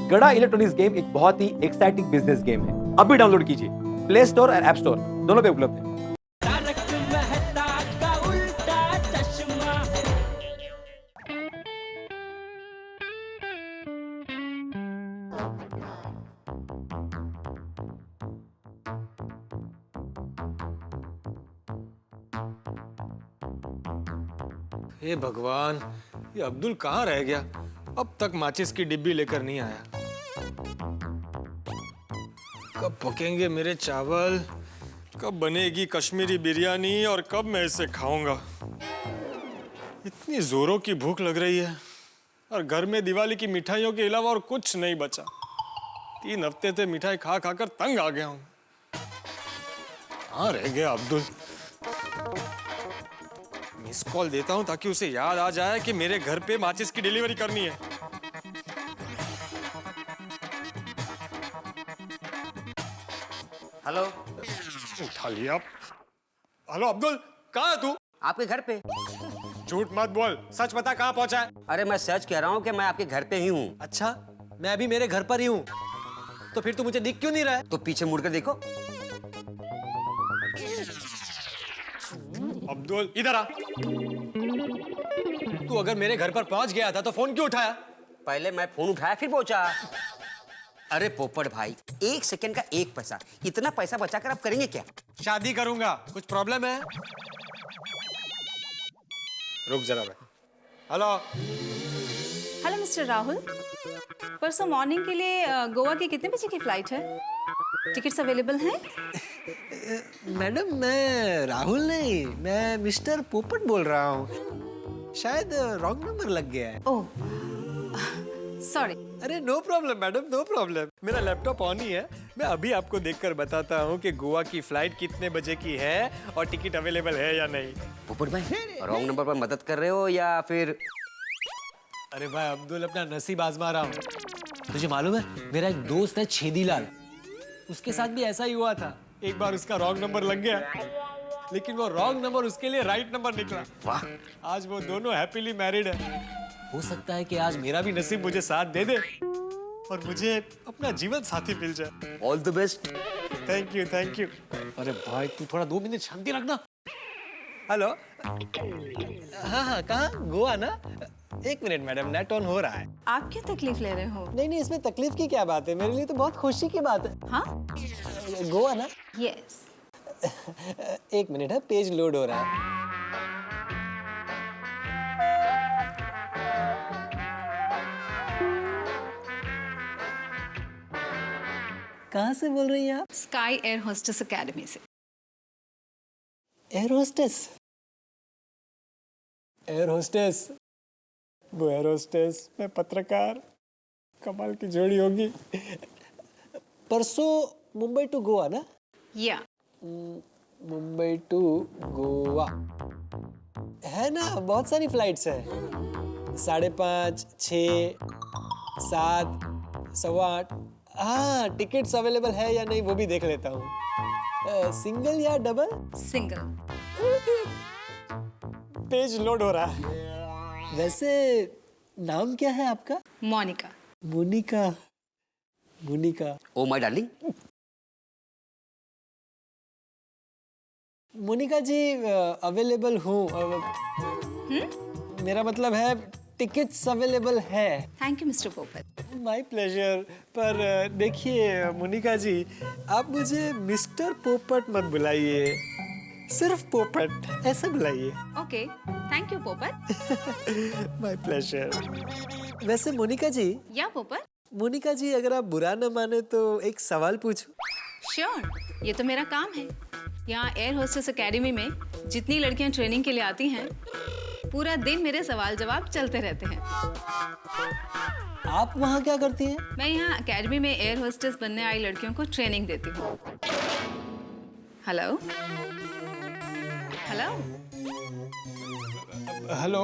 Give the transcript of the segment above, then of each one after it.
गड़ा electronics game एक बहुत ही एक्साइटिंग बिजनेस गेम है। अभी डाउनलोड कीजिए, प्ले स्टोर और ऐप स्टोर दोनों पे उपलब्ध है। हे भगवान, ये अब्दुल कहाँ रह गया? अब तक माचिस की डिब्बी लेकर नहीं आया। कब पकेंगे मेरे चावल, कब बनेगी कश्मीरी बिरयानी और कब मैं इसे खाऊंगा? इतनी जोरों की भूख लग रही है और घर में दिवाली की मिठाइयों के अलावा और कुछ नहीं बचा। 3 हफ्ते से मिठाई खा खाकर तंग आ गया हूं। कहाँ रह गया अब्दुल? मिस कॉल देता हूं ताकि उसे याद आ जाए कि मेरे घर पे माचिस की डिलीवरी करनी है। हेलो। उठा लिया। हेलो अब्दुल, कहाँ है तू? आपके घर पे। झूठ मत बोल, सच बता कहाँ पहुंचा है? अरे मैं सच कह रहा हूँ कि मैं आपके घर पे ही हूँ। अच्छा, मैं अभी मेरे घर पर ही हूँ। तो फिर तू मुझे दिख क्यों नहीं रहा है? तो पीछे मुड़कर देखो। अब्दुल इधर आ। तू अगर मेरे घर पर पहुंच गया था तो फोन क्यों उठाया? पहले मैं फोन उठाया फिर पहुंचा। अरे पोपट भाई, 1 सेकंड का 1 पैसा, इतना पैसा बचाकर आप करेंगे क्या? शादी करूंगा। कुछ प्रॉब्लम है? रुक जरा भाई। हेलो। हेलो मिस्टर राहुल, परसों मॉर्निंग के लिए गोवा की कितने बजे की फ्लाइट है? टिकट्स अवेलेबल हैं? मैडम, मैं राहुल नहीं, मैं मिस्टर पोपट बोल रहा हूँ। शायद रॉन्ग नंबर लग गया है। Oh, sorry. अरे no problem madam, no problem. मेरा लैपटॉप ऑन ही है। मैं अभी आपको देखकर बताता हूँ कि गोवा की फ्लाइट कितने बजे की है और टिकट अवेलेबल है या नहीं। पोपट भाई, रॉन्ग नंबर पर मदद कर रहे हो या फिर? अरे भाई अब्दुल, अपना नसीब आजमा रहा हूँ। तुझे मालूम है, मेरा एक दोस्त है छेदीलाल, उसके साथ भी ऐसा ही हुआ था। एक बार उसका रॉन्ग नंबर लग गया, लेकिन वो रॉन्ग नंबर उसके लिए राइट नंबर निकला। वाह। आज वो दोनों हैप्पीली मैरिड है। हो सकता है कि आज मेरा भी नसीब मुझे साथ दे दे और मुझे अपना जीवन साथी मिल जाए। All the best. Thank you, thank you. अरे भाई, तू थोड़ा 2 मिनट शांति रखना। हेलो। हाँ, कहाँ? गोवा ना? 1 मिनट मैडम, नेट ऑन हो रहा है। आप क्यों तकलीफ ले रहे हो? नहीं, इसमें तकलीफ की क्या बात है? मेरे लिए तो बहुत खुशी की बात है। हाँ? गोवा ना? यस। 1 मिनट है, पेज लोड हो रहा है। कहाँ से बोल रही हैं आप? स्काई एयर होस्टेस अकेडमी से। Air hostess? एयर होस्टेस, वो एयर होस्टेस, मैं पत्रकार। कमाल की जोड़ी होगी। परसों मुंबई टू गोवा ना? या। मुंबई टू गोवा है ना? बहुत सारी फ्लाइट्स हैं। 5:30, 6, 7, 8:15। हाँ, टिकट्स अवेलेबल है या नहीं वो भी देख लेता हूँ। सिंगल या डबल? सिंगल। पेज लोड हो रहा है। वैसे नाम क्या है आपका? Monica. Monica. Monica. Oh my darling. Monica ji, available हूँ। मेरा मतलब है टिकट्स अवेलेबल है। Thank you mister Popat. My pleasure. पर देखिए मोनिका जी, आप मुझे मिस्टर पोपट मत बुलाइए, सिर्फ पोपट ऐसे बुलाइए। ओके, थैंक यू पोपट। My pleasure. वैसे मोनिका जी, या पोपट? मोनिका जी, अगर आप बुरा न माने तो एक सवाल पूछूं? श्योर, ये तो मेरा काम है। यहाँ एयर होस्टेस एकेडमी में जितनी लड़कियाँ ट्रेनिंग के लिए आती हैं, पूरा दिन मेरे सवाल जवाब चलते रहते हैं। आप वहाँ क्या करती हैं? मैं यहाँ एकेडमी में एयर होस्टेस बनने आई लड़कियों को ट्रेनिंग देती हूँ। Hello hello. हेलो,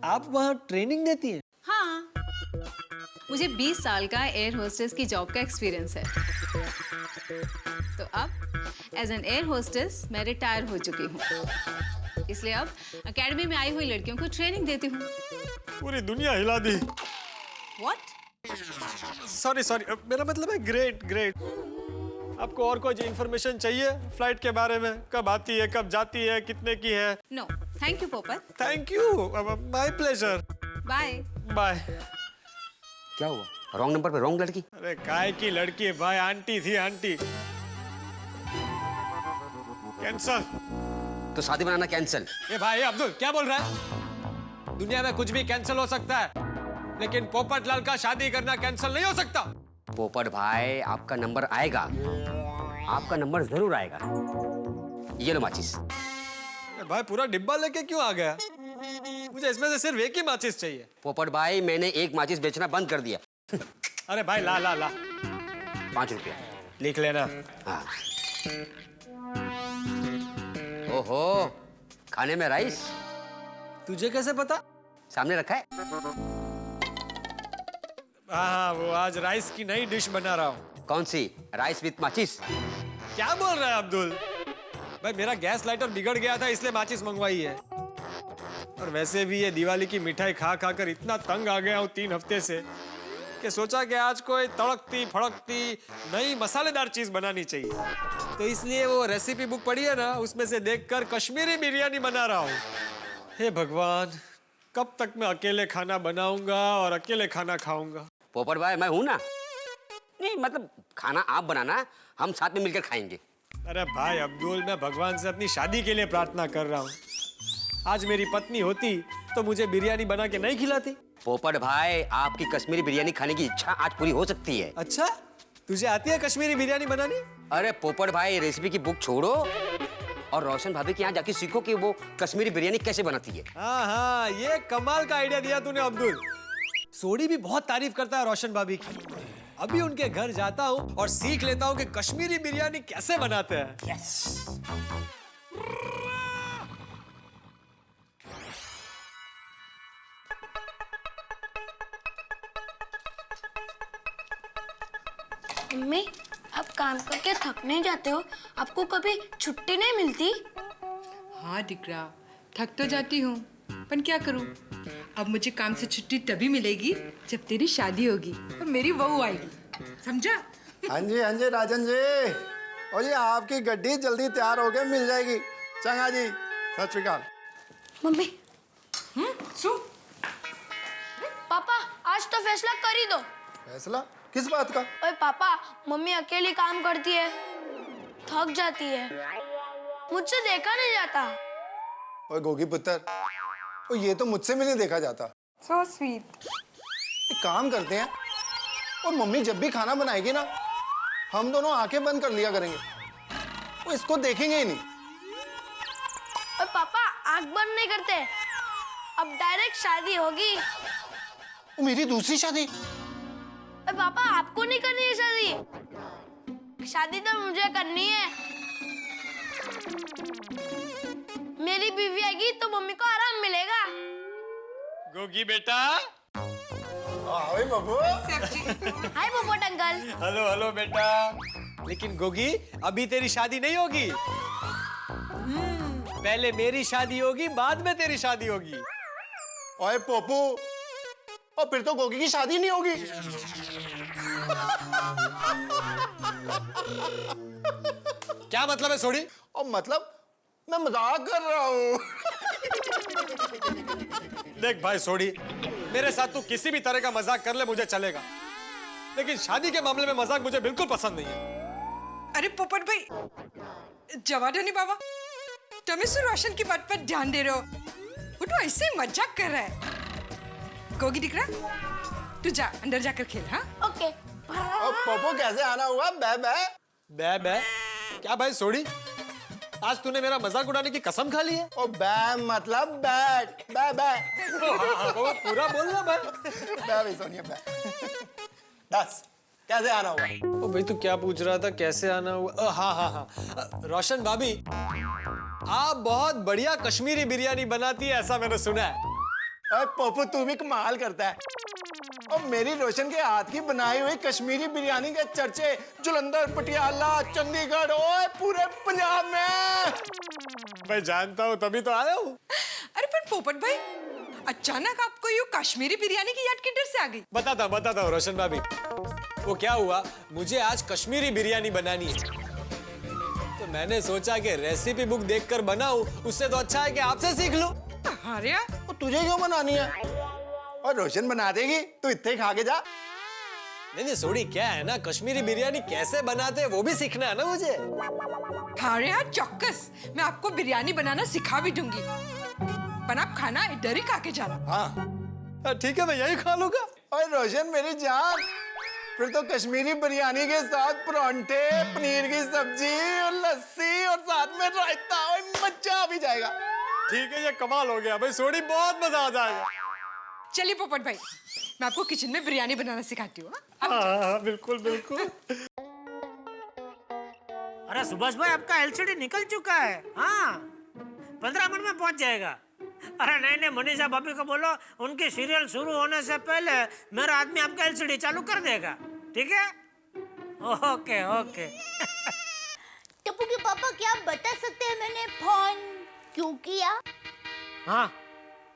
आप वहाँ ट्रेनिंग देती हैं? हाँ, मुझे 20 साल का एयर होस्टेस की जॉब का एक्सपीरियंस है। तो अब एज एन एयर होस्टेस मैं रिटायर हो चुकी हूँ, इसलिए अब एकेडमी में आई हुई लड़कियों को ट्रेनिंग देती हूँ। पूरी दुनिया हिला दी। What? सॉरी सॉरी, मेरा मतलब है ग्रेट ग्रेट। आपको और कोई इंफॉर्मेशन चाहिए फ्लाइट के बारे में? कब आती है, कब जाती है, कितने की है? No thank you Popat, thank you, my pleasure, bye. Bye. क्या हुआ? रॉन्ग नंबर पे रॉन्ग लड़की? अरे काय की लड़की भाई, आंटी थी आंटी। कैंसल। तो शादी बनाना कैंसिल? ये भाई अब्दुल क्या बोल रहा है? दुनिया में कुछ भी कैंसिल हो सकता है, लेकिन पोपटलाल का शादी करना कैंसिल नहीं हो सकता। पोपट भाई आपका नंबर आएगा, आपका नंबर जरूर आएगा। ये लो माचिस। ये भाई पूरा डिब्बा लेके क्यों आ गया? मुझे इसमें से सिर्फ एक ही माचिस चाहिए। पोपट भाई मैंने एक माचिस बेचना बंद कर दिया। अरे भाई ला ला ला, 5 रुपया। लिख लेना। हाँ। ओहो, खाने में राइस? तुझे कैसे पता? सामने रखा है। हाँ, वो आज राइस की नई डिश बना रहा हूँ। कौन सी? राइस विथ माचिस? क्या बोल रहा है अब्दुल? भाई मेरा गैस लाइटर बिगड़ गया था इसलिए माचिस मंगवाई है। और वैसे भी ये दिवाली की मिठाई खा खा कर इतना तंग आ गया हूँ 3 हफ्ते से कि सोचा कि आज कोई तड़कती फड़कती नई मसालेदार चीज बनानी चाहिए। तो इसलिए वो रेसिपी बुक पढ़ी है ना, उसमें से देखकर कश्मीरी बिरयानी बना रहा हूँ। हे भगवान, कब तक मैं अकेले खाना बनाऊंगा और अकेले खाना खाऊंगा? पोपट भाई मैं हूं ना। नहीं मतलब खाना आप बनाना, हम साथ में मिलकर खाएंगे। अरे भाई अब्दुल, मैं भगवान से अपनी शादी के लिए प्रार्थना कर रहा हूँ। आज मेरी पत्नी होती तो मुझे बिरयानी बना के नहीं खिलाती। पोपट भाई आपकी कश्मीरी बिरयानी खाने की इच्छा आज पूरी हो सकती है। अच्छा, तुझे आती है कश्मीरी बिरयानी बनानी? अरे पोपट भाई रेसिपी की बुक छोड़ो और रोशन भाभी के यहाँ जाके सीखो कि वो कश्मीरी बिरयानी कैसे बनाती है। हाँ हाँ, ये कमाल का आइडिया दिया तूने अब्दुल। सोडी भी बहुत तारीफ करता है रोशन भाभी की। अभी उनके घर जाता हूँ और सीख लेता हूँ कि कश्मीरी बिरयानी कैसे बनाते हैं। मम्मी, आप काम करके थक नहीं जाते हो? आपको कभी छुट्टी नहीं मिलती? हाँ दिकरा, थक तो जाती हूँ, पर क्या करूँ? अब मुझे काम से छुट्टी तभी मिलेगी जब तेरी शादी होगी और मेरी बहू आएगी, समझा? हाँ जी राजन जी। और ये आपकी गड्डी जल्दी तैयार हो गई, मिल जाएगी। चंगा जी, सत श्री अकाल। मम्मी। सुन, पापा, आज तो फैसला कर ही दो। फैसला किस बात का? ओए पापा, मम्मी अकेली काम करती है, थक जाती है, मुझसे देखा नहीं जाता। ओए गोगी पुत्र, ओ ये तो मुझसे भी नहीं देखा जाता। so sweet। एक काम करते हैं, और मम्मी जब भी खाना बनाएगी ना, हम दोनों आंखें बंद कर लिया करेंगे, वो इसको देखेंगे ही नहीं। ओए पापा, आंख बंद नहीं करते, अब डायरेक्ट शादी होगी। वो मेरी दूसरी शादी? ओए पापा, आपको नहीं करनी है शादी? शादी तो मुझे करनी है। मेरी बीवी आएगी तो मम्मी को आराम मिलेगा। गोगी बेटा। ओए बाबू। हाय पोपट अंकल। हेलो हेलो बेटा। लेकिन गोगी, अभी तेरी शादी नहीं होगी। पहले मेरी शादी होगी, बाद में तेरी शादी होगी। ओए पोपू, और फिर तो गोगी की शादी नहीं होगी। क्या मतलब है सोडी? और मतलब मैं मजाक कर रहा हूँ। देख भाई सोडी, मेरे साथ तू किसी भी तरह का मजाक कर ले मुझे चलेगा, लेकिन शादी के मामले में मजाक मुझे बिल्कुल पसंद नहीं है। अरे पोपट भाई, जवानी बाबा, तुम इस रोशन की बात पर ध्यान दे रहे हो, वो तो ऐसे ही मजाक कर रहा है। गोगी दिख रहा, तू जा अंदर जाकर खेल। हाँ ओके। और पोपो कैसे आना हुआ? बे बे बे बे क्या भाई सोडी, आज तूने मेरा मजाक उड़ाने की कसम खा ली है? ओ बे मतलब बैट, बे बे। वो पूरा बोलना भाई। बे भी सोनिया बे। दस कैसे आना हुआ? ओ भाई तू क्या पूछ रहा था, कैसे आना हुआ? हाँ हाँ हाँ, रोशन भाभी, आप बहुत बढ़िया कश्मीरी बिरयानी बनाती है ऐसा मैंने सुना है। अरे पोपो तू भी कमाल करता है। और मेरी रोशन के हाथ की बनाई हुई कश्मीरी बिरयानी के चर्चे जुलंधर, पटियाला, चंडीगढ़ और पूरे पंजाब में। मैं जानता हूँ तभी तो आया हूँ। अरे पर पोपट भाई, अचानक आपको यूं कश्मीरी बिरयानी की याद किधर से आ गई? बताता हूँ रोशन भाभी। वो क्या हुआ, मुझे आज कश्मीरी बिरयानी बनानी है, तो मैंने सोचा कि रेसिपी बुक देखकर बनाऊं, उससे तो अच्छा है कि आपसे सीख लूं। अरे वो तुझे क्यों बनानी है? और रोशन बना देगी, तू इतने खा के जा। नहीं सोडी, क्या है ना, कश्मीरी बिरयानी कैसे बनाते हैं वो भी सीखना है ना मुझे। अरे हाँ चौक्कस, मैं आपको बिरयानी बनाना सिखा भी दूंगी, पर आप खाना इधर ही खा के जाना। हाँ ठीक है, मैं यही खा लूंगा। और रोशन मेरी जान, फिर तो कश्मीरी बिरयानी के साथ परांठे, पनीर की सब्जी और लस्सी और साथ में रायता, और मजा आ भी जाएगा। ठीक है, ये कमाल हो गया भाई सोडी, बहुत मजा आ जाएगा। चलिए पोपट भाई, मैं आपको किचन में बिरयानी बनाना सिखाती हूँ। हाँ, बिल्कुल बिल्कुल। अरे सुभाष भाई, आपका एलसीडी निकल चुका है। हाँ, 15 मिनट में पहुंच जाएगा। अरे नहीं, मनीषा भाभी को बोलो, उनकी सीरियल शुरू होने से पहले मेरा आदमी आपका एलसीडी चालू कर देगा। ठीक है? Okay okay. टप्पू के पापा, क्या आप बता सकते हैं मैंने फोन क्यों किया? हाँ,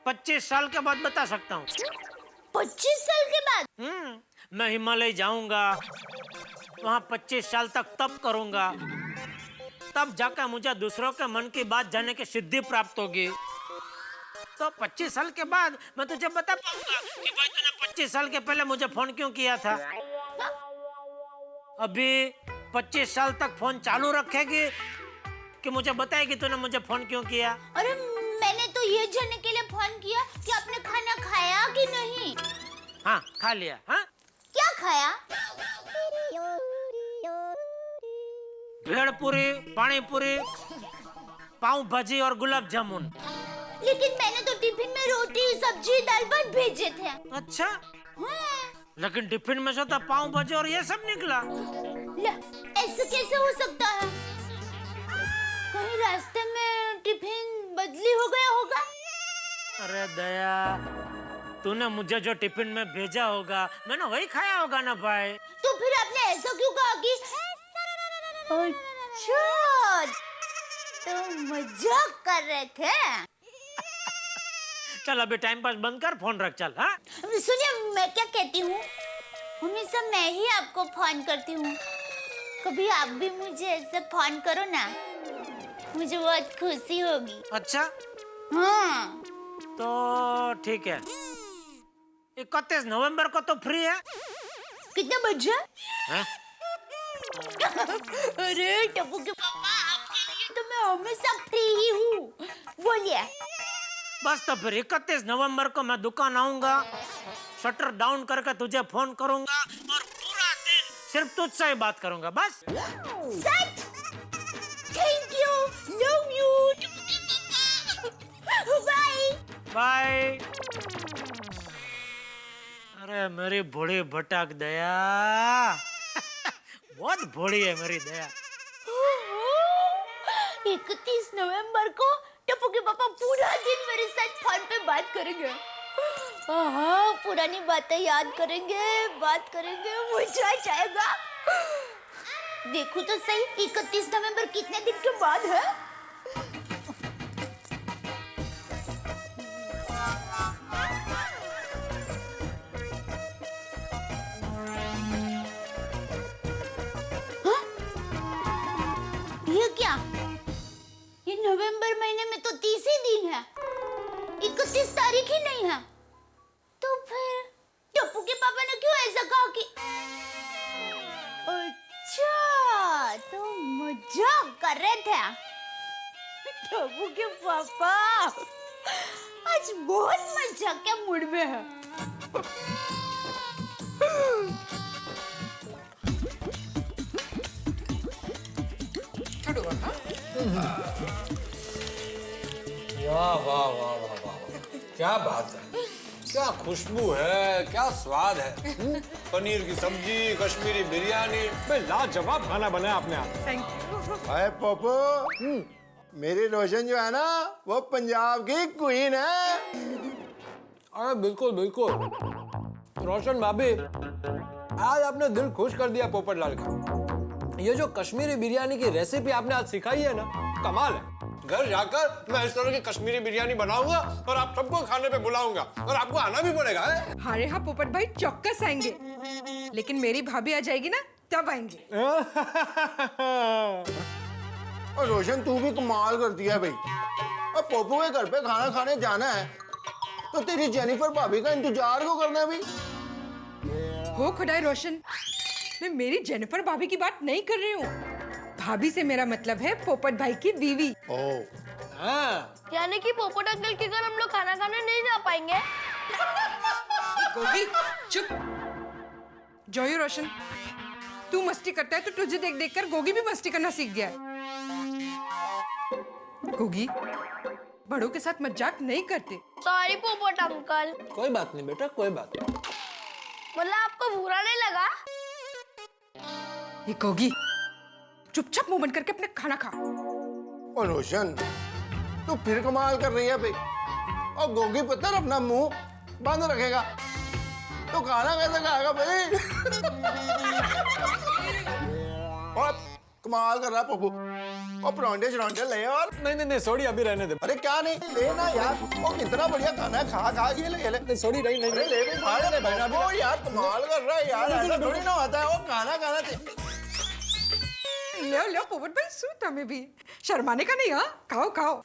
25 साल के बाद बता सकता हूँ। 25 साल के बाद? मैं हिमालय जाऊंगा, वहाँ 25 साल तक तप करूंगा, तब जाकर मुझे दूसरों के मन की बात जानने की सिद्धि प्राप्त होगी। तो 25 साल के बाद मैं तुझे बता पाऊंगा कि भाई तूने 25 साल के पहले मुझे फोन क्यों किया था। अभी 25 साल तक फोन चालू रखेगी कि मुझे बताएगी तूने मुझे फोन क्यों किया? अरे मैंने तो ये जानने के लिए फोन किया कि आपने खाना खाया कि नहीं। हाँ, खा लिया। हाँ, क्या खाया? भेड़ पूरी, पानी पूरी, पाव भाजी और गुलाब जामुन। लेकिन मैंने तो टिफिन में रोटी, सब्जी, दाल भात भेजे थे। अच्छा, हाँ। लेकिन टिफिन में से तो पाव भाजी और ये सब निकला। ऐसे कैसे हो सकता है? कहीं रास्ते में टिफिन बदली हो गया होगा। अरे दया, तूने मुझे जो टिफिन में भेजा होगा मैंने वही खाया होगा ना भाई। तो फिर आपने ऐसा क्यों कहा कि अच्छा, तो मजाक कर रहे थे? चल अभी टाइम पास बंद कर, फोन रख, चल। हाँ, सुनिए, मैं क्या कहती हूँ, हमेशा मैं ही आपको फोन करती हूँ, कभी आप भी मुझे ऐसे फोन करो ना, मुझे बहुत खुशी होगी। अच्छा, हाँ। तो ठीक है, 31 नवंबर को तो फ्री है। कितने बजे? हाँ? अरे टप्पू के पापा, आपके लिए तो मैं हमेशा फ्री ही हूँ, बोलिए। बस तो फिर 31 नवंबर को मैं दुकान आऊंगा, शटर डाउन करके तुझे फोन करूंगा और पूरा दिन सिर्फ तुझसे ही बात करूंगा, बस। सच? Thank you, love you, bye bye. अरे मेरी बूढ़ी भटक दया, बहुत बूढ़ी है मेरी दया। 31 नवंबर को टप्पू के पापा पूरा दिन मेरे साथ फोन पे बात करेंगे। हाँ, पुरानी बातें याद करेंगे, बात करेंगे, मजा आ जाएगा। देखो तो सही, 31 नवंबर कितने दिन के बाद है? हाँ? ये क्या? ये नवंबर महीने में तो 30 ही दिन है, 31 तारीख ही नहीं है। तो फिर टप्पू के पापा ने क्यों ऐसा कहा कि अच्छा, तो मजाक कर रहे थे टप्पू के पापा। आज बहुत मजाक के मूड में है। वाह वाह वाह वाह वाह, क्या बात है, क्या खुशबू है, क्या स्वाद है। पनीर की सब्जी, कश्मीरी बिरयानी, लाजवाब खाना बनाया आपने। आप अरे पोपो, मेरी रोशन जो है ना, वो पंजाब की क्वीन है। अरे बिल्कुल बिल्कुल, रोशन भाभी, आज आपने दिल खुश कर दिया पोपटलाल का। ये जो कश्मीरी बिरयानी की रेसिपी आपने आज सिखाई है ना, कमाल है। घर जाकर मैं इस तरह की कश्मीरी बिरयानी बनाऊंगा और आप सबको खाने पे बुलाऊंगा और आपको आना भी पड़ेगा। अरे हाँ पोपट भाई चौक्कस आएंगे, लेकिन मेरी भाभी आ जाएगी ना तब आएंगे। और रोशन तू भी कमाल करती है भाई। और पोपू के घर पे खाना खाने जाना है तो तेरी जेनिफर भाभी का इंतजार क्यों करना है भाई? हो खुदाई रोशन, मैं मेरी जेनिफर भाभी की बात नहीं कर रही हूँ। भाभी से मेरा मतलब है पोपट भाई की बीवी। यानी कि पोपट अंकल के घर हम लोग खाना खाने नहीं जा पाएंगे। गोगी चुप। जॉय रोशन, तू मस्ती करता है तो तुझे देख देख कर गोगी भी मस्ती करना सीख गया है। गोगी, बड़ों के साथ मजाक नहीं करते। सॉरी पोपट अंकल। कोई बात नहीं बेटा, कोई बात नहीं। मतलब आपको बुरा नहीं लगा? ये गोगी, चुपचाप मुंह बंद करके अपने खाना खा। और रोशन तू फिर कमाल कर रही है भाई। और गोगी पत्थर अपना मुंह बंद रखेगा तो खाना कैसे खाएगा भाई? और कमाल कर रहा है पप्पू। और परांठे शरांठे ले और। नहीं सॉरी, अभी रहने दे। अरे क्या नहीं लेना यार, वो कितना बढ़िया खाना है, खा खा ये ले। सॉरी नहीं अरे ले भी खा ले भाई। वो यार कमाल कर रहा है यार, ऐसा थोड़ी ना होता है। वो खाना खाना चाहिए। ले पोपट भाई सूट हमें भी शर्माने का नहीं। हाँ खाओ खाओ।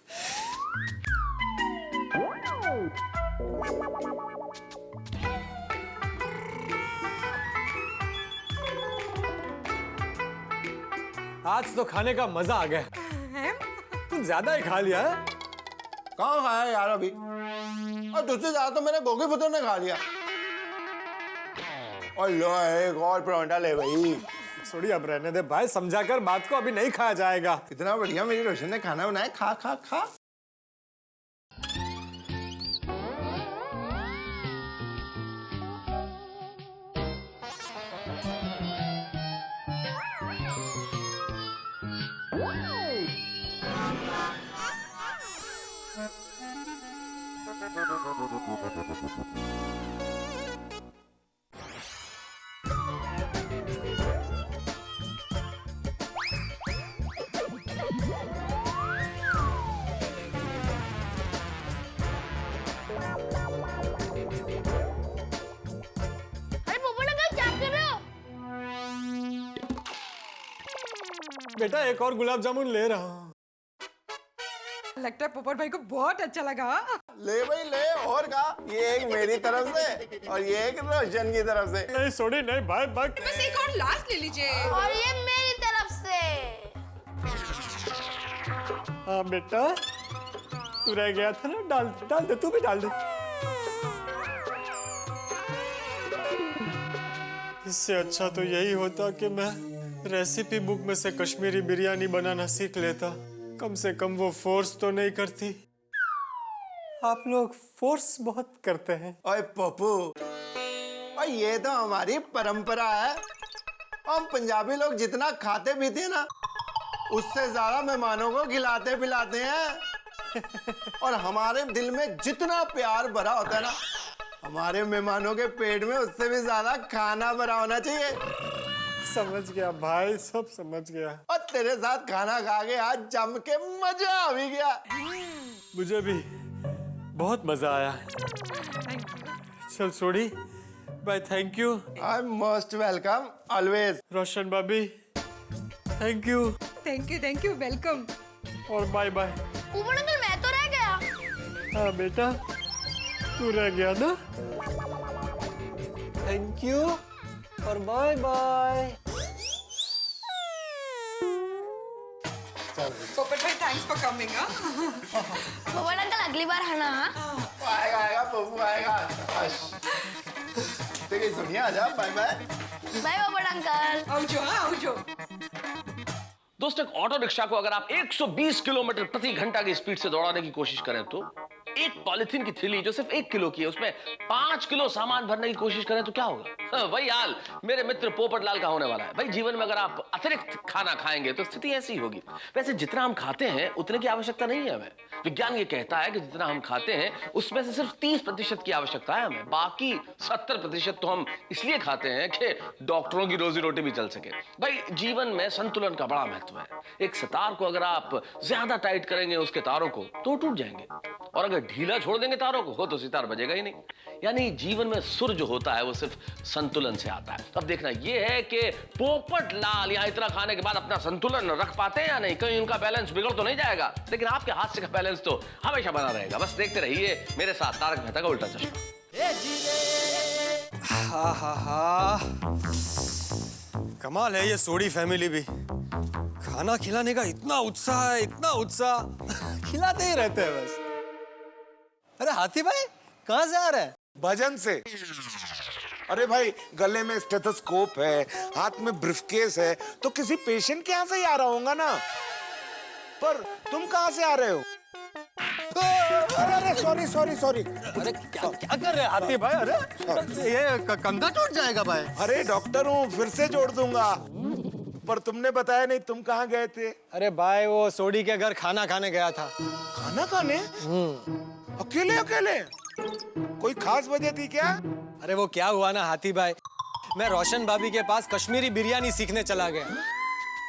आज तो खाने का मजा आ गया। कुछ ज्यादा ही खा लिया है। कहाँ खाया यार अभी? और तुझसे ज्यादा तो मेरे गोगी पुत्र ने खा लिया। और लो एक और परांठा ले भाई। सॉरी अब रहने दे भाई, समझाकर बात को अभी नहीं खाया जाएगा। इतना बढ़िया मेरी रोशन ने खाना बनाया, खा खा खा। अरे पोपट अंकल क्या कर रहे हो? बेटा एक और गुलाब जामुन ले रहा हूँ। लगता है पोपट भाई को बहुत अच्छा लगा। ले भाई ले, और का ये एक मेरी तरफ से और ये एक रोशन की तरफ से। नहीं सॉरी नहीं भाई, बस एक और लास्ट ले लीजिए। और ये मेरी तरफ से। हाँ बेटा, तू रह गया था ना, डाल दे तू भी डाल दे। इससे अच्छा तो यही होता कि मैं रेसिपी बुक में से कश्मीरी बिरयानी बनाना सीख लेता। कम से कम वो फोर्स तो नहीं करती। आप लोग फोर्स बहुत करते हैं। ओए पप्पू, और ये तो हमारी परंपरा है। हम पंजाबी लोग जितना खाते पीते हैं ना, उससे ज्यादा मेहमानों को खिलाते पिलाते हैं। और हमारे दिल में जितना प्यार भरा होता है ना, हमारे मेहमानों के पेट में उससे भी ज्यादा खाना भरा होना चाहिए। समझ गया भाई, सब समझ गया। और तेरे साथ खाना खा के आज जम के मजा आ भी गया। मुझे भी बहुत मजा आया। चल छोड़ी bye, thank you. I am most welcome always. Roshan भाभी thank you. Thank you welcome. और बाय बाय। पोपट अंकल मैं तो रह गया। हाँ बेटा तू रह गया ना। थैंक यू और बाय बाय। पोपट भाई थैंक्स फॉर कमिंग। पोपट अंकल अगली बार है ना? आएगा आएगा पप्पू आएगा। तेरी सुनिए आजा। Bye bye. Bye Popat uncle. आओ जो। दोस्तों एक ऑटो रिक्शा को अगर आप 120 किलोमीटर प्रति घंटा की स्पीड से दौड़ाने की कोशिश करें तो एक पॉलिथीन की थैली जो सिर्फ 1 किलो की है, उसमें 5 किलो सामान भरने की कोशिश करें तो क्या होगा? वही हाल मेरे मित्र पोपटलाल का होने वाला है। भाई जीवन में अगर आप अतिरिक्त खाना खाएंगे तो स्थिति ऐसी होगी। वैसे जितना हम खाते हैं उतने की आवश्यकता नहीं है हमें। विज्ञान ये कहता है कि जितना हम खाते हैं उसमें से सिर्फ 30% की आवश्यकता है हमें, बाकी 70% तो हम इसलिए खाते हैं कि डॉक्टरों की रोजी रोटी भी चल सके। भाई जीवन में संतुलन का बड़ा महत्व है। एक सितार को अगर आप ज्यादा टाइट करेंगे उसके तारों को तो टूट जाएंगे, और अगर ढीला छोड़ देंगे तारों को तो सितार बजेगा ही नहीं। यानी जीवन में सुर जो होता है वो सिर्फ संतुलन से आता है। अब देखना ये है कि पोपटलाल यहाँ इतना खाने के बाद अपना संतुलन रख पाते हैं या नहीं, कहीं उनका बैलेंस बिगड़ तो नहीं जाएगा। लेकिन आपके हाथ से का बैलेंस तो हमेशा बना रहेगा। बस देखते रहिए मेरे साथ तारक मेहता का उल्टा चश्मा। हा हा हा, कमाल है ये सोडी फैमिली भी। खाना खिलाने का इतना उत्साह है, इतना उत्साह, खिलाते ही रहते हैं बस। अरे हाथी भाई कहाँ से आ रहे हैं? भजन से। अरे भाई गले में स्टेथोस्कोप है, हाथ में ब्रीफकेस है, तो किसी पेशेंट के यहाँ से ही आ रहा होगा ना। पर तुम कहाँ से आ रहे हो? अरे सॉरी सॉरी सॉरी। अरे क्या कर रहे हैं हाथी भाई? अरे ये कंधा टूट जाएगा भाई। अरे डॉक्टर हूँ, फिर से जोड़ दूंगा। पर तुमने बताया नहीं तुम कहाँ गए थे? अरे भाई वो सोडी के घर खाना खाने गया था। खाना खाने? अकेले अकेले? कोई खास वजह थी क्या? अरे वो क्या हुआ ना हाथी भाई, मैं रोशन भाभी के पास कश्मीरी बिरयानी सीखने चला गया,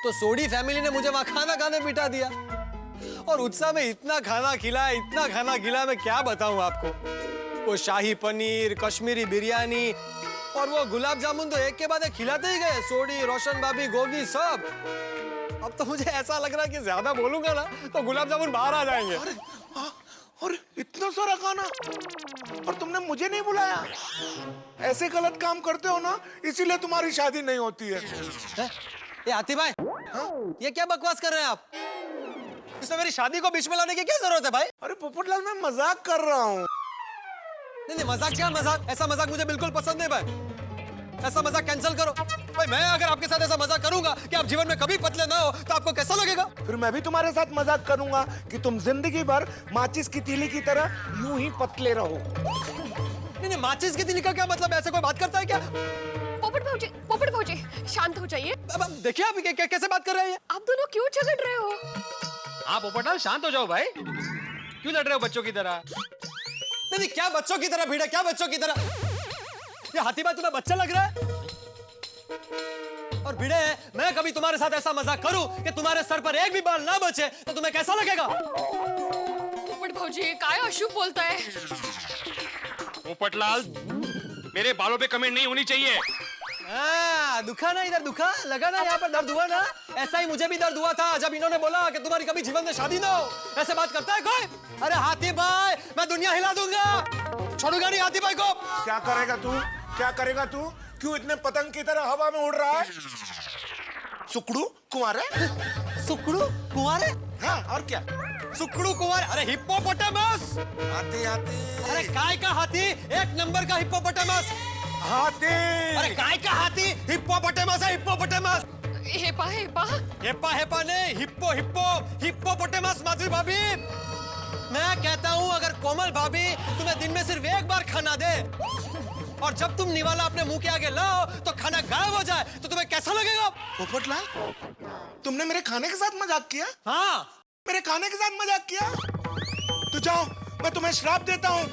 तो सोडी फैमिली ने मुझे वहां खाना खाने बिठा दिया, और उत्साह में इतना खाना खिलाया, मैं क्या बताऊं आपको। वो शाही पनीर, कश्मीरी बिरयानी और वो गुलाब जामुन तो एक के बाद एक खिलाते ही गए। सोडी, रोशन भाभी, गोगी सब। अब तो मुझे ऐसा लग रहा है कि ज्यादा बोलूंगा ना तो गुलाब जामुन बाहर आ जाएंगे। और इतना सारा खाना, और तुमने मुझे नहीं बुलाया। ऐसे गलत काम करते हो ना, इसीलिए तुम्हारी शादी नहीं होती है। ये हाथी भाई, ये क्या बकवास कर रहे हैं आप? इसमें मेरी शादी को बीच में लाने की क्या जरूरत है भाई? अरे पोपटलाल मैं मजाक कर रहा हूँ। नहीं मजाक क्या मजाक, ऐसा मजाक मुझे बिल्कुल पसंद नहीं भाई। ऐसा मजाक कैंसिल करो भाई। मैं अगर आपके साथ ऐसा मजाक करूंगा कि आप जीवन में कभी पतले ना हो तो आपको कैसा लगेगा? फिर मैं भी तुम्हारे साथ मजाक करूंगा कि तुम जिंदगी भर माचिस की तीली की तरह यूं ही पतले रहो। नहीं माचिस की तीली का क्या मतलब? ऐसे कोई बात करता है क्या? पोपट भौजी शांत हो जाइए। अब देखिए आप कैसे बात कर रहे हैं। आप दोनों क्यों झगड़ रहे हो? आप पोपटलाल शांत हो जाओ भाई, क्यों लड़ रहे हो बच्चों की तरह? नहीं क्या बच्चों की तरह भीड़ है, क्या बच्चों की तरह? ये हाथी भाई तुम्हें बच्चा लग रहा है? और भिड़े मैं कभी तुम्हारे साथ ऐसा मजाक करूं कि तुम्हारे सर पर एक भी बाल ना बचे तो तुम्हें कैसा लगेगा? पोपट भौजी काय अशुभ बोलता है। पोपटलाल मेरे बालों पे कमेंट नहीं होनी चाहिए। दुखा ना, इधर दुखा लगा ना, यहाँ पर दर्द हुआ ना। ऐसा ही मुझे भी दर्द हुआ था जब इन्होंने बोला कि तुम्हारी कभी जीवन में शादी ना हो। ऐसे बात करता है कोई? अरे हाथी भाई मैं दुनिया हिला दूंगा, छोड़ूंगा नहीं हाथी भाई को। क्या करेगा तू? क्या करेगा तू? क्यों इतने पतंग की तरह हवा में उड़ रहा है? सुकड़ू कुंवारे? सुकड़ू कुंवारे? हाँ और क्या? सुकड़ू कुंवारे? अरे हिप्पोपोटामस। हाथी हाथी। अरे काय का हाथी, एक नंबर का हिप्पोपोटामस। हाथी। अरे काय का हाथी, हिप्पोपोटामस है hippopotamus. HEPA HEPA HEPA HEPA नहीं, हिप्पो हिप्पो हिप्पोपोटामस। माधुरी भाभी मैं कहता हूँ अगर कोमल भाभी तुम्हें दिन में सिर्फ एक बार खाना दे और जब तुम निवाला अपने मुंह के आगे लाओ तो खाना गायब हो जाए तो तुम्हें कैसा लगेगा? पोपटलाल तुमने मेरे खाने के साथ मजाक किया? हाँ मेरे खाने के साथ मजाक किया? तो जाओ मैं तुम्हें श्राप देता हूँ,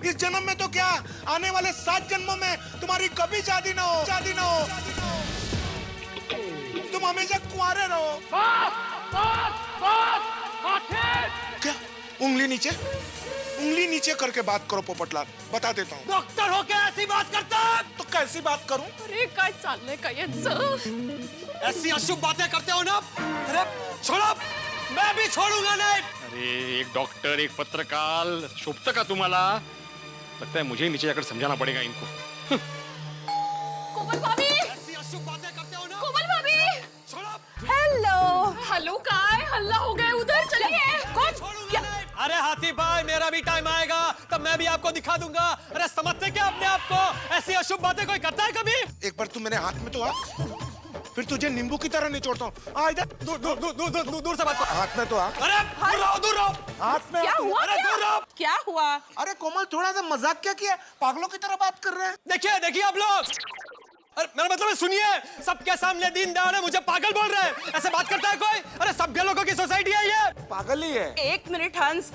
इस जन्म में तो क्या आने वाले 7 जन्मों में तुम्हारी कभी शादी ना हो, शादी ना हो। तुम हमेशा कुंवारे रहो। क्या? उंगली नीचे, उंगली नीचे करके बात करो पोपटलाल, बता देता हूँ। डॉक्टर हो क्या ऐसी बात करता है? तो कैसी बात करूं? अरे काय चाललंय काय ऐसी अशुभ बातें करते हो ना? अरे छोड़ो, मैं भी छोड़ूंगा नहीं। अरे एक डॉक्टर, एक पत्रकार, शोभतं का तुम्हाला? लगता है मुझे नीचे जाकर समझाना पड़ेगा इनको। कोमल भाभी, ऐसी अशुभ बातें करते हो ना? कोमल भाभी, छोड़ो। हेलो काय हल्ला हो गया उधर, चलिए। क्या? अरे हाथी भाई मेरा भी टाइम आएगा तब मैं भी आपको दिखा दूंगा। अरे समझते क्या अपने आप को? ऐसी अशुभ बातें कोई करता है कभी? एक बार तू मेरे हाथ में तो आ। फिर तुझे नींबू की तरह निचोड़ता हूँ। आ इधर। दूर दूर दूर दूर दूर दूर से बात कर। हाथ में तो आ। अरे दूर रहो, दूर रहो। हाथ में क्या तू। हुआ? अरे दूर रहो। क्या हुआ? अरे कोमल, थोड़ा सा मजाक क्या किया? पागलों की तरह बात कर रहे हैं। देखिए देखिए आप लोग, अरे मेरा मतलब है सुनिए, सबके सामने दीन दयाल है, मुझे पागल बोल रहे हैं। ऐसे बात करता है कोई? अरे सभ्य लोगों की सोसाइटी है ये। पागल ही है। एक मिनट हंस,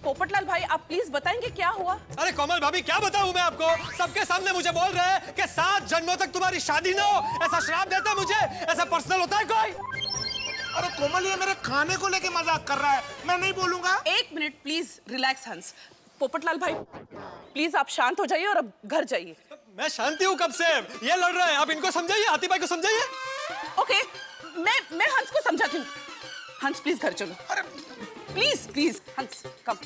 पोपटलाल भाई आप प्लीज बताएंगे क्या हुआ? अरे कोमल भाभी क्या बताऊं मैं आपको, सबके सामने मुझे बोल रहे हैं कि 7 जन्मों तक तुम्हारी शादी ना हो, ऐसा श्राप देते मुझे। ऐसा पर्सनल होता है कोई? अरे कोमल, ये मेरे खाने को लेके मजाक कर रहा है, मैं नहीं बोलूंगा। एक मिनट प्लीज रिलैक्स हंस। पोपटलाल भाई प्लीज आप शांत हो जाइए और अब घर जाइए। मैं शांति हूँ कब से, ये लड़ रहे हैं। आप इनको समझाइए, हाथी भाई को समझाइए। ओके, मैं हंस को समझाती हूँ। हंस प्लीज घर चलो। अरे प्लीज प्लीज हंस कम।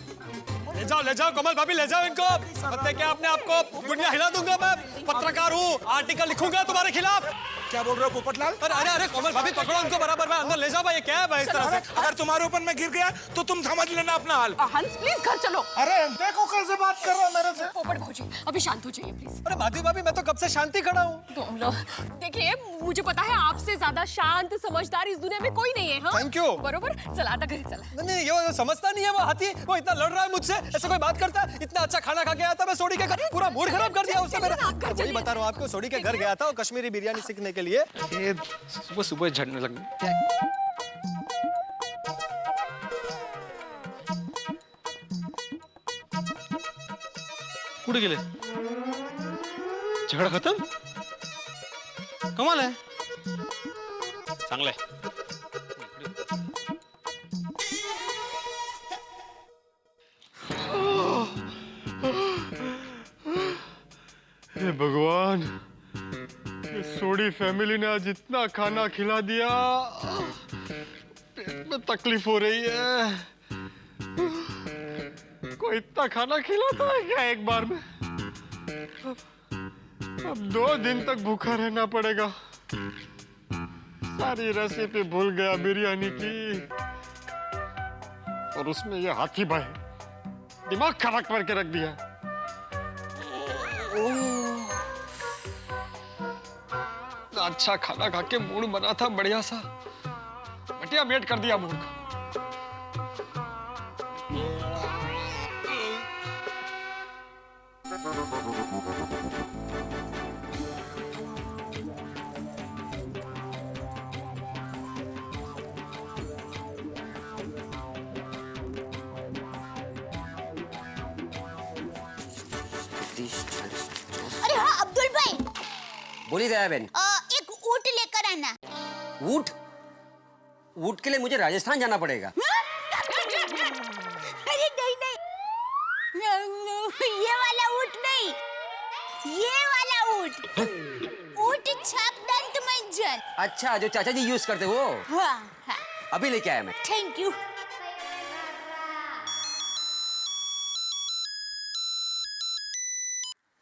ले जाओ कोमल भाभी, ले जाओ इनको। पता है क्या, अपने आपको दुनिया हिला दूंगा मैं। पत्रकार हूँ, आर्टिकल लिखूंगा तुम्हारे खिलाफ। क्या बोल रहे हो पोपटलाल? अरे अरे अरे कोमल भाभी पकड़ो उनको बराबर में, अंदर ले जाओ भाई। ये क्या है भाई इस तरह से? अगर तुम्हारे ऊपर मैं गिर गया तो तुम समझ लेना अपना हाल। हंस प्लीज घर चलो। अरे देखो कैसे बात कर रहा है मेरे से। पोपट भौजी अभी शांत हो जाइए प्लीज। अरे माधवी भाभी, मैं तो कब से शांति खड़ा हूँ। तुम लोग देखिए, मुझे पता है आपसे ज्यादा शांत समझदार इस दुनिया में कोई नहीं है। हाँ? Thank you। बरोबर, चला आता घरी चला। नहीं ये समझता नहीं है वो हाथी। वो इतना लड़ रहा है मुझसे, ऐसे कोई बात करता है? इतना अच्छा खाना खा के आया था मैं सोडी के घर, पूरा मूड खराब कर दिया उसने मेरा। वही बता रहा हूँ आपको, सोडी के घर गया था और कश्मीरी बिरयानी सीखने के लिए। ये सुबह सुबह झड़ने लग गई। कुठे गेले? झगडा खतम? कमाल आहे. चांगलं आहे. हे भगवान, ये सोडी फैमिली ने आज इतना खाना खिला दिया, पेट में तकलीफ हो रही है। कोई इतना खाना खिलाता है क्या एक बार में? अब 2 दिन तक भूखा रहना पड़ेगा। सारी रेसिपी भूल गया बिरयानी की, और उसमें ये हाथी भाई दिमाग खराब करके रख दिया। अच्छा खाना खा के मूड बना था बढ़िया सा, बटिया मेट कर दिया मूड का। अरे हाँ अब्दुल भाई, बोली दया बहन। एक ऊँट लेकर आना। ऊँट? ऊँट के लिए मुझे राजस्थान जाना पड़ेगा। अरे नहीं नहीं, ये वाला ऊँट नहीं, ये वाला ऊँट। ऊँट छाप दंत मंजन। अच्छा, जो चाचा जी यूज करते वो? हाँ हाँ। अभी लेके आया मैं। Thank you.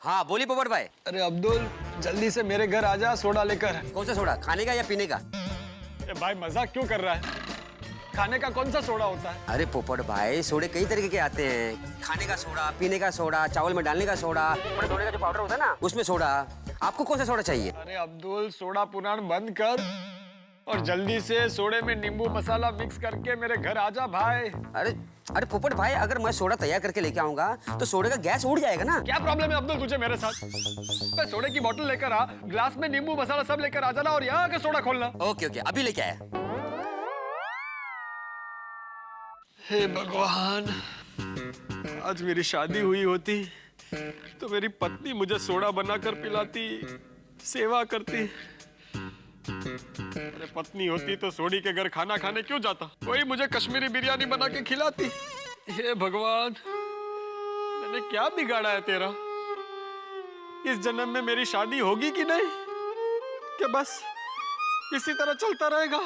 हाँ बोली पोपट भाई। अरे अब्दुल, जल्दी से मेरे घर आजा, सोडा लेकर। कौन सा सोडा, खाने का या पीने का? भाई मजाक क्यों कर रहा है? खाने का कौन सा सोडा होता है? अरे पोपट भाई, सोडे कई तरीके के आते हैं। खाने का सोडा, पीने का सोडा, चावल में डालने का सोडा, कपड़े धोने का जो पाउडर होता है ना उसमें सोडा। आपको कौन सा सोडा चाहिए? अरे अब्दुल, सोडा पुराण बंद कर और जल्दी से सोडे में नींबू मसाला मिक्स करके मेरे घर आजा भाई। अरे अरे पोपट भाई, अगर मैं सोडा तैयार करके लेके आऊंगा तो सोडे का गैस उड़ जाएगा ना। क्या प्रॉब्लम है अब्दुल तुझे मेरे साथ? मैं सोडे की बोतल लेकर आ, ग्लास में नींबू मसाला सब लेकर आ जाना और यहाँ आके सोडा खोलना। ओके ओके, अभी लेके आया। हे भगवान, आज मेरी शादी हुई होती तो मेरी पत्नी मुझे सोडा बनाकर पिलाती, सेवा करती। अरे पत्नी होती तो सोडी के घर खाना खाने क्यों जाता? कोई मुझे कश्मीरी बिरयानी बना के खिलाती। हे भगवान, मैंने क्या बिगाड़ा है तेरा? इस जन्म में मेरी शादी होगी कि नहीं, कि बस इसी तरह चलता रहेगा?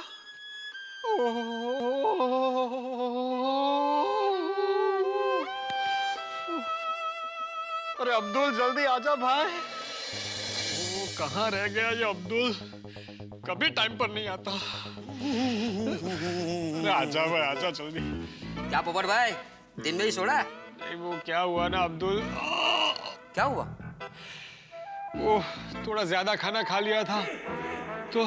अरे अब्दुल, जल्दी आजा भाई। कहाँ रह गया ये अब्दुल? कभी टाइम पर नहीं आता। आजा भाई, आजा जल्दी। क्या पोपट भाई, दिन में ही सोडा? नहीं, वो क्या हुआ ना अब्दुल। क्या हुआ? वो थोड़ा ज्यादा खाना खा लिया था तो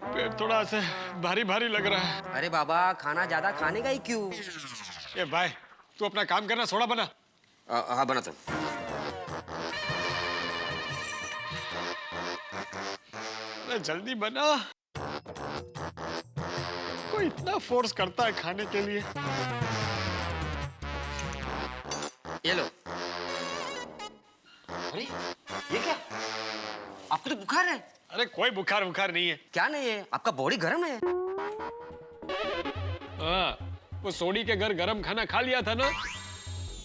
पेट थोड़ा से भारी भारी लग रहा है। अरे बाबा खाना ज्यादा खाने का ही क्यों? ए भाई तू अपना काम करना, सोडा बना। हाँ बना तो। अरे जल्दी बना। कोई इतना फोर्स करता है खाने के लिए। ये लो। अरे ये क्या? आपको तो बुखार है। अरे कोई बुखार नहीं है। क्या नहीं है? आपका बॉडी गर्म है। हाँ, वो सोडी के घर गरम खाना खा लिया था ना,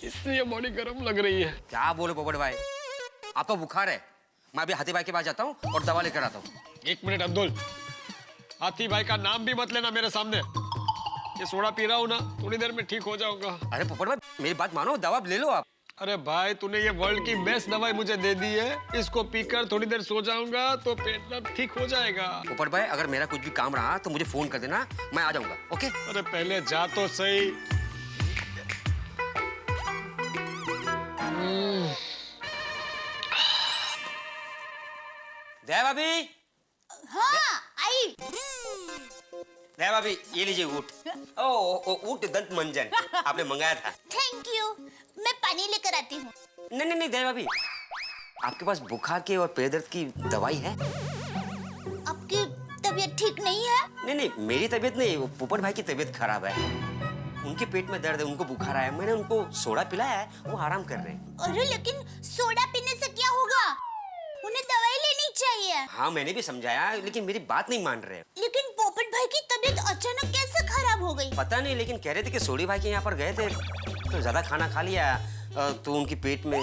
इसलिए बॉडी गरम लग रही है। क्या बोले पोपट भाई, आपका बुखार है। मैं अभी हाथी भाई के पास जाता हूँ और दवा लेकर आता हूँ। 1 मिनट अब्दुल, हाथी भाई का नाम भी मत लेना मेरे सामने। ये सोडा पी रहा हूँ ना, थोड़ी देर में ठीक हो जाऊंगा। अरे पोपट भाई मेरी बात मानो, दवा ले लो आप। अरे भाई तूने ये वर्ल्ड की बेस्ट दवाई मुझे दे दी है, इसको पीकर थोड़ी देर सो जाऊंगा तो पेट दर्द ठीक हो जाएगा। पोपट भाई अगर मेरा कुछ भी काम रहा तो मुझे फोन कर देना, मैं आ जाऊंगा। ओके? अरे पहले जा तो सही। दया भाभी। हाँ आई। दया भाभी ये लीजिए ऊट। ओ ऊट दंत मंजन आपने मंगाया था। थैंक यू, मैं पानी लेकर आती हूँ। नहीं दया भाभी, आपके पास बुखार के और पेट दर्द की दवाई है? आपकी तबीयत ठीक नहीं है? नहीं मेरी तबीयत नहीं, वो पोपट भाई की तबीयत खराब है। उनके पेट में दर्द है, उनको बुखार आया, मैंने उनको सोडा पिलाया है, वो आराम कर रहे हैं। अरे लेकिन सोडा पीने से क्या होगा? उन्हें दवाई लेनी चाहिए। हाँ मैंने भी समझाया, लेकिन मेरी बात नहीं मान रहे। लेकिन पोपट भाई की तबीयत अचानक कैसे खराब हो गई? पता नहीं, लेकिन कह रहे थे कि सोडी भाई के यहाँ पर गए थे तो ज्यादा खाना खा लिया तो उनकी पेट में।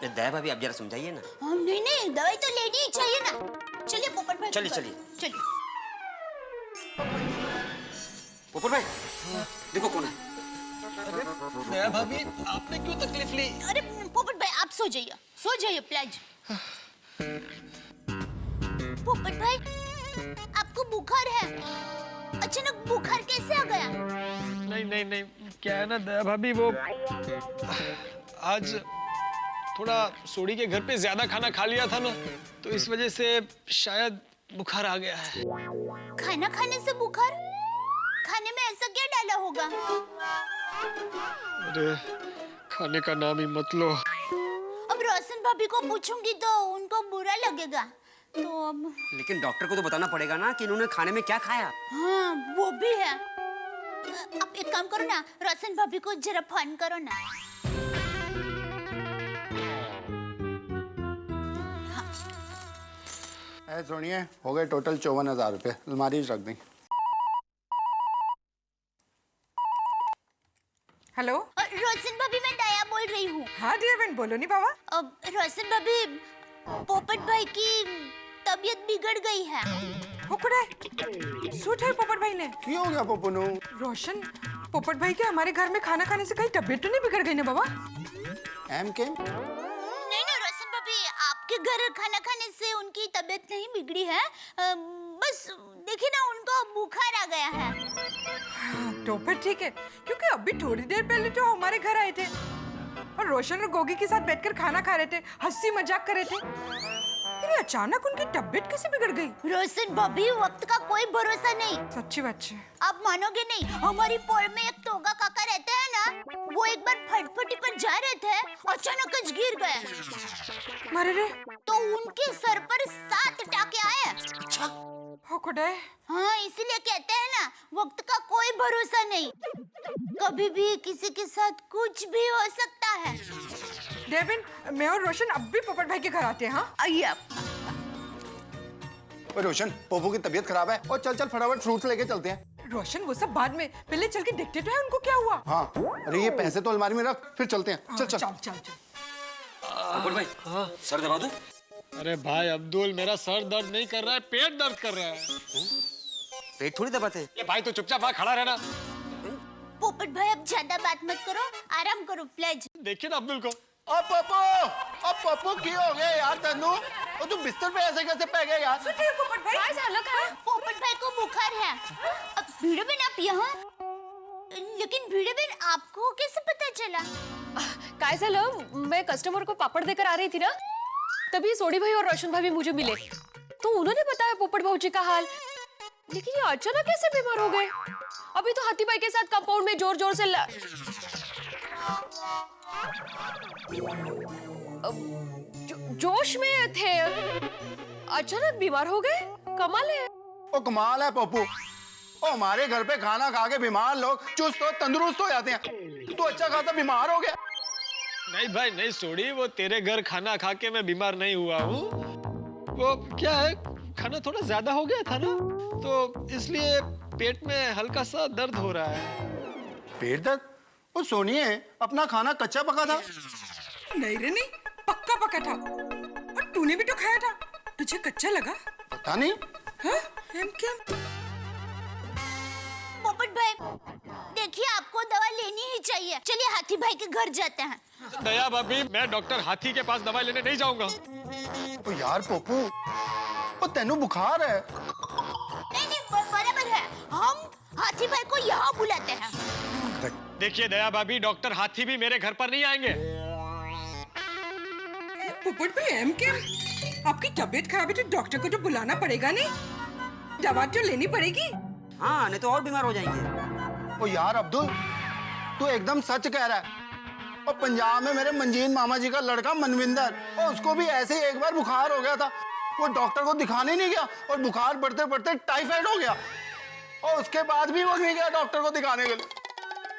दया भाभी आप जरा समझाइए ना। नहीं दवाई तो लेनी ही चाहिए ना। चलिए पोपट भाई। चलिए। पोपट भाई देखो कौन है। दया भाभी आपने क्यों तकलीफ ली? अरे पोपट भाई आप सो जाइए प्लीज। पोपट भाई आपको बुखार है, अचानक बुखार कैसे आ गया? नहीं क्या है ना दया भाभी, वो आज थोड़ा सोडी के घर पे ज्यादा खाना खा लिया था ना, तो इस वजह से शायद बुखार आ गया है। खाना खाने से बुखार? खाने में ऐसा क्या डाला होगा? अरे खाने का नाम ही मत लो। अब रोशन भाभी को पूछूंगी तो उनको बुरा लगेगा, तो अब। लेकिन डॉक्टर को तो बताना पड़ेगा ना कि इन्होंने खाने में क्या खाया। हाँ वो भी है। आप एक काम करो ना, रोशन भाभी को जरा फोन करो ना। सुनिए, हो गए टोटल 54,000 रुपए, अलमारी रख दी। हेलो रोशन भाभी मैं दया बोल रही हूँ। हाँ डियर बहन, बोलो नहीं बाबा। अब रोशन भाभी पोपट भाई की तबीयत बिगड़ गई है। सूट है पोपट भाई ने। क्यों हो गया पप्पू? रोशन, पोपट भाई के हमारे घर में खाना खाने से कहीं तबीयत तो नहीं बिगड़ गई ना बाबा? नहीं ना रोशन भाभी, आपके घर खाना खाने से उनकी तबीयत नहीं बिगड़ी है। बस देखिए ना उनको बुखार आ गया है। तो फिर ठीक है, क्योंकि अभी थोड़ी देर पहले तो हमारे घर आए थे और रोशन और गोगी के साथ बैठकर खाना खा रहे थे, हंसी मजाक कर रहे थे, फिर अचानक उनकी तबीयत कैसे बिगड़ गई? रोशन भाभी वक्त का कोई भरोसा नहीं। सच्ची बात है। आप मानोगे नहीं, हमारी पोल में एक टोगा काका रहते हैं ना, वो एक बार फटफटी पर जा रहे थे, अचानक गिर गए। अरे रे, तो उनके सर पर 7 टाके आए। अच्छा हाँ इसीलिए कहते हैं ना, वक्त का कोई भरोसा नहीं, कभी भी किसी के साथ कुछ भी हो सकता है। डेविन, मैं और रोशन अब भी पोपट भाई के घर आते हैं। हाँ आइए आप। रोशन, पोपू की तबीयत खराब है और चल फटाफट फ्रूट्स लेके चलते हैं। रोशन वो सब बाद में, पहले चल के देखते तो है उनको क्या हुआ। हाँ अरे ये पैसे तो अलमारी में रख, फिर चलते हैं। चल पोपट भाई सर दबा दो। अरे भाई अब्दुल, मेरा सर दर्द नहीं कर रहा है, पेट दर्द कर रहा है। पेट थोड़ी दबाते। ये भाई तो चुपचाप वहाँ खड़ा रहना। पोपट भाई अब ज्यादा बात मत करो, आराम करो प्लीज। देखिए ना अब्दुल को। अब पप्पू की हो गया यार तन्नू, और तू बिस्तर पे ऐसे कैसे पै गया यार? पोपट भाई पोपट भाई को बुखार है। अब भिड़े बेन आप यहाँ, लेकिन भिड़े बेन आपको कैसे पता चला? काय झालं, मैं कस्टमर को पापड़ देकर आ रही थी ना, तभी सोडी भाई और रोशन भाई मुझे मिले, तो उन्होंने बताया पोपट भाऊजी का हाल, लेकिन ये अचानक कैसे बीमार हो गए? अभी तो हाथी भाई के साथ कंपाउंड में जोर जोर से जोश में थे, अचानक बीमार हो गए। कमाल है। ओ कमाल है पप्पू। ओ हमारे घर पे खाना खा के बीमार लोग चुस्त और तंदुरुस्त हो जाते हैं, तू अच्छा खासा बीमार हो गया। नहीं भाई नहीं सोडी, वो तेरे घर खाना खा के मैं बीमार नहीं हुआ हूँ। वो क्या है, खाना थोड़ा ज्यादा हो गया था ना, तो इसलिए पेट में हल्का सा दर्द हो रहा है। पेट दर्द? वो सुनिए, अपना खाना कच्चा पका था। नहीं रे नहीं, पक्का पका था। और तूने भी तो खाया था, तुझे कच्चा लगा? पता नहीं। हाँ? हम क्या? पोपट भाई, देखिए आपको दवा लेनी ही चाहिए। चलिए हाथी भाई के घर जाते हैं। दया भाभी, मैं डॉक्टर हाथी के पास दवाई लेने नहीं जाऊंगा। ओ यार पप्पू, वो तेनू बुखार है। नहीं बराबर है, हम हाथी भाई को यहाँ बुलाते हैं। देखिए दया भाभी, डॉक्टर हाथी भी मेरे घर पर नहीं आएंगे। पोपट भाई एम क्या? आपकी तबीयत खराब है तो डॉक्टर को तो बुलाना पड़ेगा नहीं? दवा तो लेनी पड़ेगी। हाँ, नहीं तो और बीमार हो जाएंगे। ओ यार अब्दुल, तू एकदम सच कह रहा है। और पंजाब में मेरे मंजीत मामा जी का लड़का मनविंदर, और उसको भी ऐसे ही एक बार बुखार हो गया था। वो डॉक्टर को दिखाने नहीं गया और बुखार बढ़ते बढ़ते टाइफाइड हो गया, और उसके बाद भी वो नहीं गया डॉक्टर को दिखाने के लिए,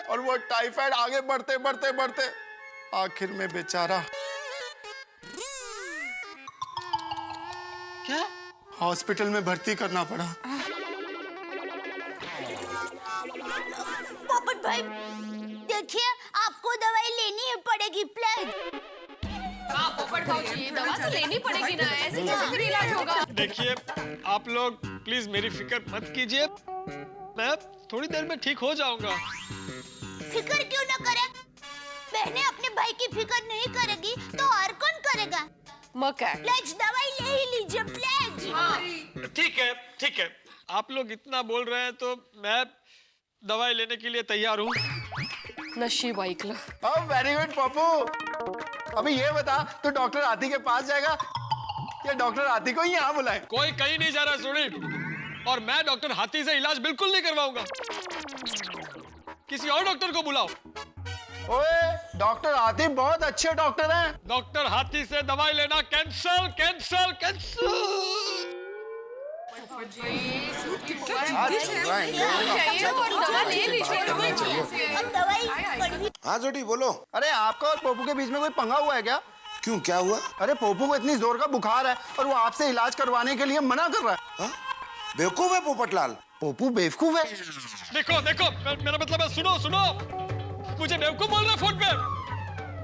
और वो टाइफाइड आगे बढ़ते बढ़ते बढ़ते आखिर में बेचारा क्या हॉस्पिटल में भर्ती करना पड़ा। पोपट भाई, देखिए आपको दवाई लेनी ही पड़ेगी प्लीज। पोपट भाई, दवा तो लेनी पड़ेगी ना, ऐसे कैसे फिर इलाज होगा? देखिए आप लोग प्लीज मेरी फिक्र मत कीजिए, मैं थोड़ी देर में ठीक हो जाऊंगा। फिक्र क्यों ना करे? बहनें अपने भाई की फिक्र नहीं करेगी तो और कौन करेगा? प्लीज दवाई ले ही लीजिए प्लीज। ठीक है, आप लोग इतना बोल रहे हैं तो मैं दवाई लेने के लिए तैयार हूँ। नशीब ऐकलं। Very good Pappu. अभी ये बता, तू डॉक्टर हाथी के पास जाएगा या डॉक्टर हाथी को ही यहाँ बुलाए? कोई कहीं नहीं जा रहा सुनी, और मैं डॉक्टर हाथी से इलाज बिल्कुल नहीं करवाऊंगा। किसी और डॉक्टर को बुलाओ। ओए, डॉक्टर हाथी बहुत अच्छे डॉक्टर हैं। डॉक्टर हाथी से दवाई लेना कैंसल कैंसल कैंसल। हाँ जोटी बोलो। अरे आपका और पोपू के बीच में कोई पंगा हुआ है क्या? क्यों, क्या हुआ? अरे पोपू को इतनी जोर का बुखार है और वो आपसे इलाज करवाने के लिए मना कर रहा है। बेवकूफ है पोपटलाल। पोपू बेवकूफ है? देखो मेरा मतलब है, सुनो, मुझे बेवकूफ बोल रहा फोन पे।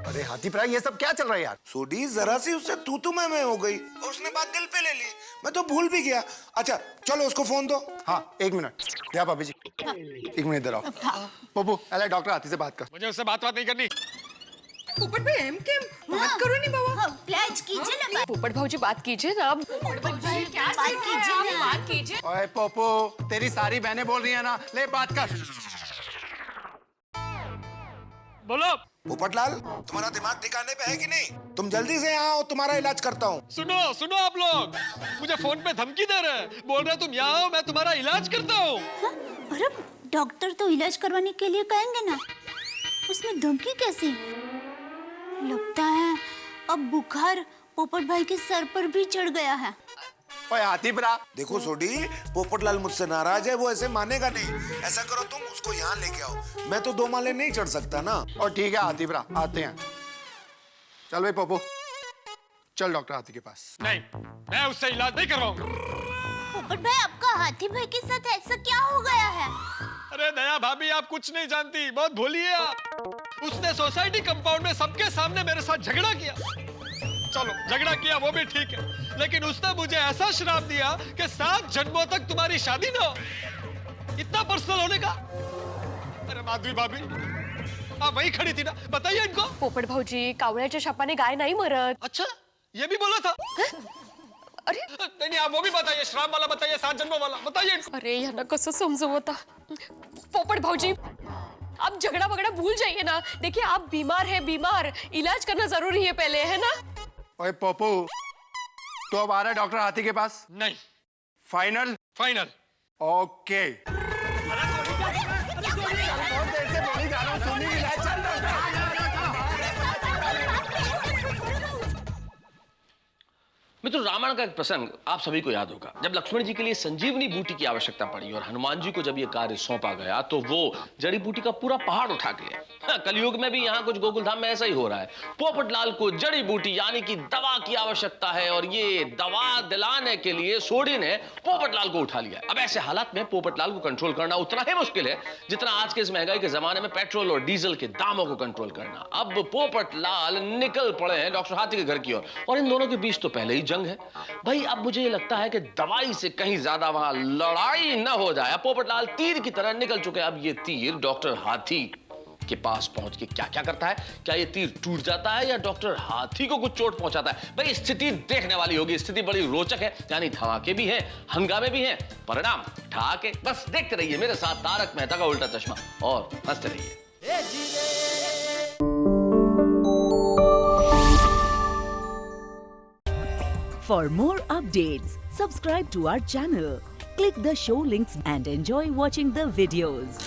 अरे हाथी प्राय, ये सब क्या चल रहा है यार? सोडी, जरा सी उससे तू मैं हो गई और उसने बात दिल पे ले ली, मैं तो भूल भी गया। अच्छा चलो उसको फोन दो। हाँ, एक मिनट। या भाभी जी, एक मिनट इधर आओ। पोपू, अरे डॉक्टर हाथी से बात कर। मुझे उससे बात नहीं करनी। पोपट भाई एम के बात करो नहीं बाबा। प्लीज कीजिए ना। पोपट भाई बात कीजिए ना। बात कीजिए। ओए पोपू, तेरी सारी बहनें बोल रही है ना, ले बात कर। बोलो। पोपटलाल, तुम्हारा दिमाग ठिकाने पे है कि नहीं? तुम जल्दी से यहाँ आओ, तुम्हारा इलाज करता हूँ। सुनो आप लोग, मुझे फोन पे धमकी दे रहे हैं, बोल रहे तुम यहाँ आओ, मैं तुम्हारा इलाज करता हूँ। अरे डॉक्टर तो इलाज करवाने के लिए कहेंगे ना, उसमें धमकी कैसी? लगता है अब बुखार पोपट भाई के सर पर भी चढ़ गया है। ओए हाथी प्रा, देखो सोडी, पोपटलाल मुझसे नाराज है, वो ऐसे मानेगा नहीं। ऐसा करो, तुम उसको यहाँ लेके आओ, मैं तो 2 माले नहीं चढ़ सकता ना। और ठीक है हाथी प्रा, आते हैं। चल भाई पोपू, चल डॉक्टर हाथी के पास। नहीं, मैं उससे इलाज नहीं करवाऊंगा। पोपट भाई, आपका हाथी भाई के साथ ऐसा क्या हो गया है? अरे दया भाभी, आप कुछ नहीं जानती, बहुत भोली है आप। उसने सोसाइटी कंपाउंड में सबके सामने मेरे साथ झगड़ा किया। चलो झगड़ा किया वो भी ठीक है, लेकिन उसने मुझे ऐसा श्राप दिया कि 7 जन्मों तक तुम्हारी शादी ना हो। इतना पर्सनल होने का? अरे माधवी भाभी, आप वही खड़ी थी ना, बताइए इनको। पोपट भाऊजी, कावळ्याच्या शापाने गाय नाही मरत। अच्छा, ये भी बोला था? अरे नहीं, आप वो भी बताइए, श्राप वाला बताइए, 7 जन्मों वाला बताइए इनको। अरे यांना कसं समजव आता? पोपट भाऊजी, आप झगड़ा वगड़ा भूल जाइए ना। देखिए आप बीमार है, बीमार, इलाज करना जरूरी है पहले, है ना? ओए पोपू, तो अब आ रहा है डॉक्टर हाथी के पास? नहीं। फाइनल? फाइनल। ओके मित्रों, रामायण का एक प्रसंग आप सभी को याद होगा। जब लक्ष्मण जी के लिए संजीवनी बूटी की आवश्यकता पड़ी और हनुमान जी को जब यह कार्य सौंपा गया तो वो जड़ी बूटी का पूरा पहाड़ उठा के लिए। कलयुग में भी यहाँ कुछ गोकुलधाम में ऐसा ही हो रहा है। पोपटलाल को जड़ी बूटी यानी कि दवा की आवश्यकता है और ये दवा दिलाने के लिए सोडी ने पोपटलाल को उठा लिया। अब ऐसे हालात में पोपटलाल को कंट्रोल करना उतना ही मुश्किल है जितना आज के इस महंगाई के जमाने में पेट्रोल और डीजल के दामों को कंट्रोल करना। अब पोपटलाल निकल पड़े हैं डॉक्टर हाथी के घर की ओर और इन दोनों के बीच तो पहले ही जंग है भाई। अब मुझे ये लगता है कि दवाई से कहीं ज्यादा वहां लड़ाई न हो जाए। पोपटलाल तीर की तरह निकल चुके। अब ये तीर डॉक्टर हाथी के पास पहुंच के क्या क्या करता है? क्या ये तीर टूट जाता है या डॉक्टर हाथी को कुछ चोट पहुंचाता है? भाई स्थिति देखने वाली होगी। स्थिति बड़ी रोचक है, यानी धमाके भी हैं, हंगामे भी हैं, परिणाम ठहाके। बस देखते रहिए मेरे साथ तारक मेहता का उल्टा चश्मा और हंसते रहिए। For more updates, subscribe to our channel, click the show links and enjoy watching the videos.